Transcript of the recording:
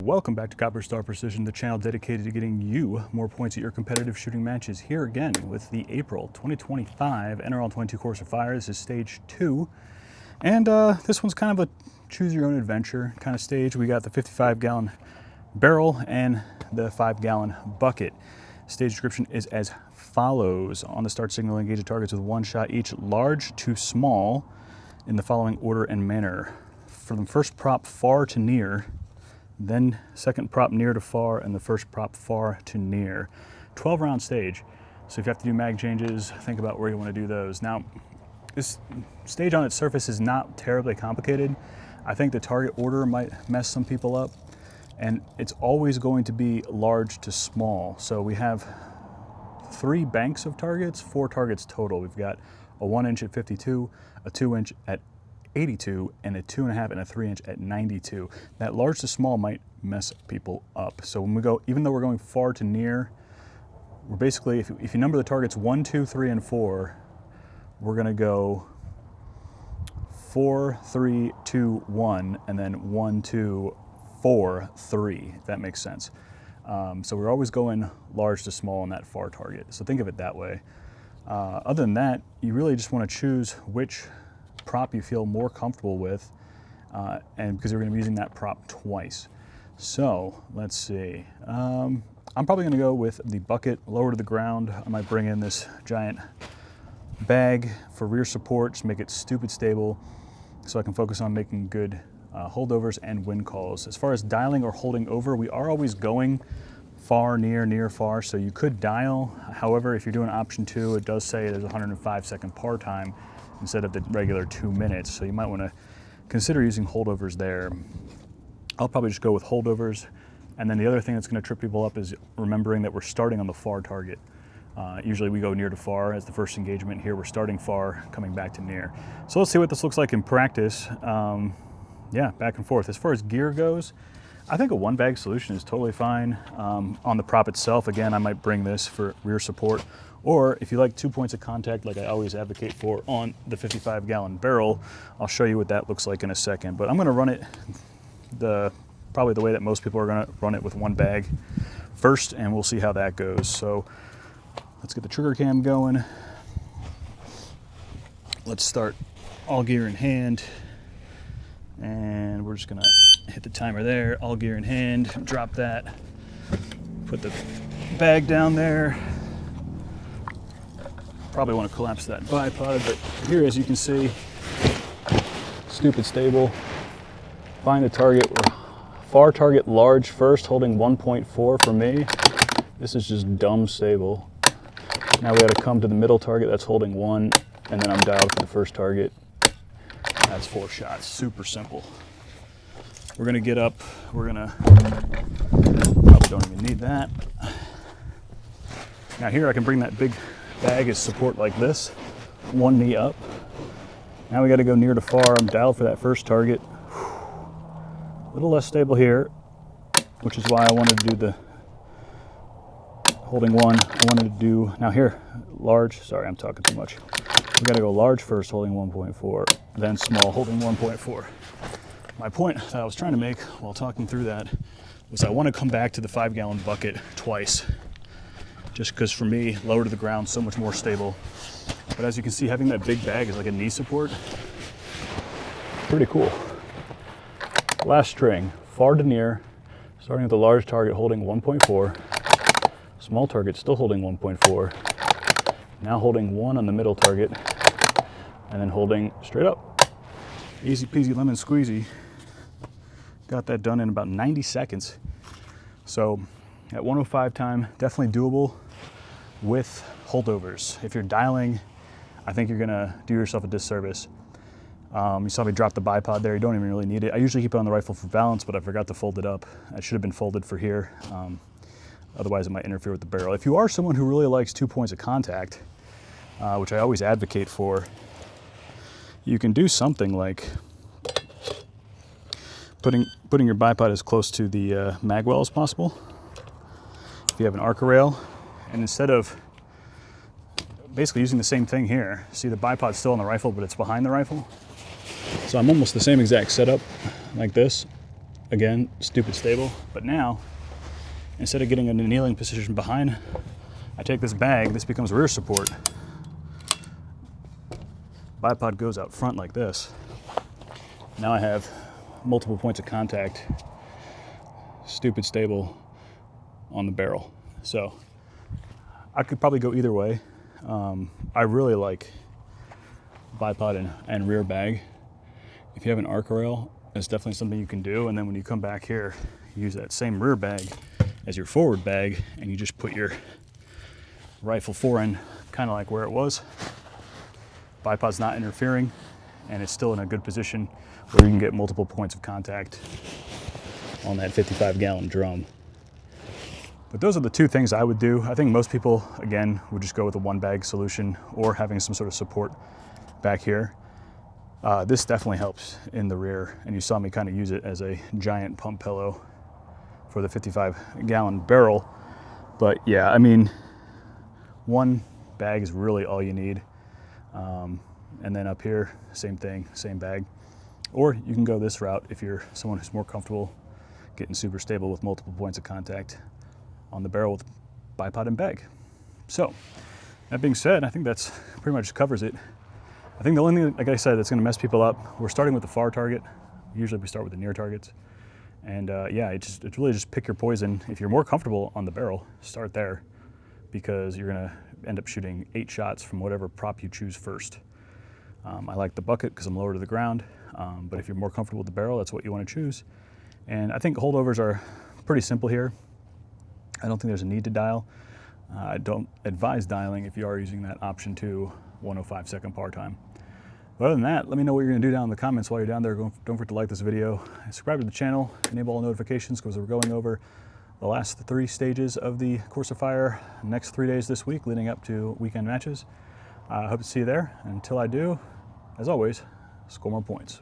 welcome back to Copper Star Precision, the channel dedicated to getting you more points at your competitive shooting matches. Here again with the April 2025 NRL22 Course of Fire. This is stage 2, and this one's kind of a choose your own adventure kind of stage. We got the 55-gallon barrel and the 5-gallon bucket. Stage description is as follows. On the start signal, engage the targets with one shot each, large to small, in the following order and manner. From the first prop far to near, then second prop near to far, and the first prop far to near. 12-round stage, so if you have to do mag changes, think about where you want to do those. Now, this stage on its surface is not terribly complicated. I think the target order might mess some people up, and it's always going to be large to small. So we have 3 banks of targets, 4 targets total. We've got a 1-inch at 52, a 2-inch at 82, and a 2.5 and a 3-inch at 92. That large to small might mess people up. So when we go, even though we're going far to near, we're basically, if you number the targets 1, 2, 3, and 4, we're gonna go 4, 3, 2, 1, and then 1, 2, 4, 3, if that makes sense. So we're always going large to small on that far target. So think of it that way. Other than that, you really just want to choose which prop you feel more comfortable with, and because you're going to be using that prop twice. So let's see. I'm probably going to go with the bucket lower to the ground. I might bring in this giant bag for rear support, just make it stupid stable so I can focus on making good holdovers and wind calls. As far as dialing or holding over, we are always going far, near, far, so you could dial. However, if you're doing option 2, it does say there's a 105-second par time instead of the regular 2 minutes, so you might want to consider using holdovers there. I'll probably just go with holdovers, and then the other thing that's going to trip people up is remembering that we're starting on the far target. Usually we go near to far as the first engagement. Here we're starting far, coming back to near. So let's see what this looks like in practice. Yeah, back and forth. As far as gear goes, I think a one-bag solution is totally fine. On the prop itself, again, I might bring this for rear support. Or if you like 2 points of contact, like I always advocate for on the 55-gallon barrel, I'll show you what that looks like in a second. But I'm going to run it probably the way that most people are going to run it, with one bag first, and we'll see how that goes. So let's get the trigger cam going. Let's start all gear in hand, and we're just going to hit the timer there. All gear in hand, drop that, put the bag down there. Probably want to collapse that bipod, but here, as you can see, stupid stable. Find a target, far target large first, holding 1.4 for me. This is just dumb stable. Now we got to come to the middle target that's holding 1, and then I'm dialed for the first target. That's 4 shots, super simple. We're gonna get up, probably don't even need that. Now here I can bring that big bag as support like this, one knee up. Now we got to go near to far. I'm dialed for that first target. A little less stable here, which is why I wanted to do the holding 1. I wanted to do, now here, large, sorry, I'm talking too much. We got to go large first, holding 1.4, then small, holding 1.4. My point that I was trying to make while talking through that was I want to come back to the 5-gallon bucket twice. Just because for me, lower to the ground, so much more stable. But as you can see, having that big bag is like a knee support. Pretty cool. Last string, far to near, starting with the large target holding 1.4, small target still holding 1.4, now holding 1 on the middle target, and then holding straight up. Easy peasy lemon squeezy. Got that done in about 90 seconds. So at 105 time, definitely doable with holdovers. If you're dialing, I think you're gonna do yourself a disservice. You saw me drop the bipod there. You don't even really need it. I usually keep it on the rifle for balance, but I forgot to fold it up. It should have been folded for here. Otherwise it might interfere with the barrel. If you are someone who really likes 2 points of contact, which I always advocate for, you can do something like putting your bipod as close to the mag well as possible. If you have an arc rail, and instead of basically using the same thing here, see the bipod's still on the rifle, but it's behind the rifle. So I'm almost the same exact setup like this, again, stupid stable, but now, instead of getting in a kneeling position behind, I take this bag, this becomes rear support. Bipod goes out front like this. Now I have multiple points of contact, stupid stable on the barrel. So I could probably go either way. I really like bipod and rear bag. If you have an arc rail, it's definitely something you can do. And then when you come back here, use that same rear bag as your forward bag, and you just put your rifle forend kind of like where it was. Bipod's not interfering, and it's still in a good position where you can get multiple points of contact on that 55-gallon drum. But those are the two things I would do. I think most people, again, would just go with a one bag solution or having some sort of support back here. This definitely helps in the rear, and you saw me kind of use it as a giant pump pillow for the 55-gallon barrel. But yeah, I mean, one bag is really all you need. And then up here, same thing, same bag. Or you can go this route if you're someone who's more comfortable getting super stable with multiple points of contact on the barrel with bipod and bag. So that being said, I think that's pretty much covers it. I think the only thing, like I said, that's gonna mess people up, we're starting with the far target. Usually we start with the near targets. And yeah, it's really just pick your poison. If you're more comfortable on the barrel, start there, because you're gonna end up shooting 8 shots from whatever prop you choose first. I like the bucket because I'm lower to the ground, but if you're more comfortable with the barrel, that's what you wanna choose. And I think holdovers are pretty simple here. I don't think there's a need to dial. I don't advise dialing if you are using that option 2 105-second par time. But other than that, let me know what you're gonna do down in the comments while you're down there. Don't forget to like this video, subscribe to the channel, enable all notifications, because we're going over the last 3 stages of the Course of Fire next 3 days this week leading up to weekend matches. I hope to see you there. Until I do, as always, score more points.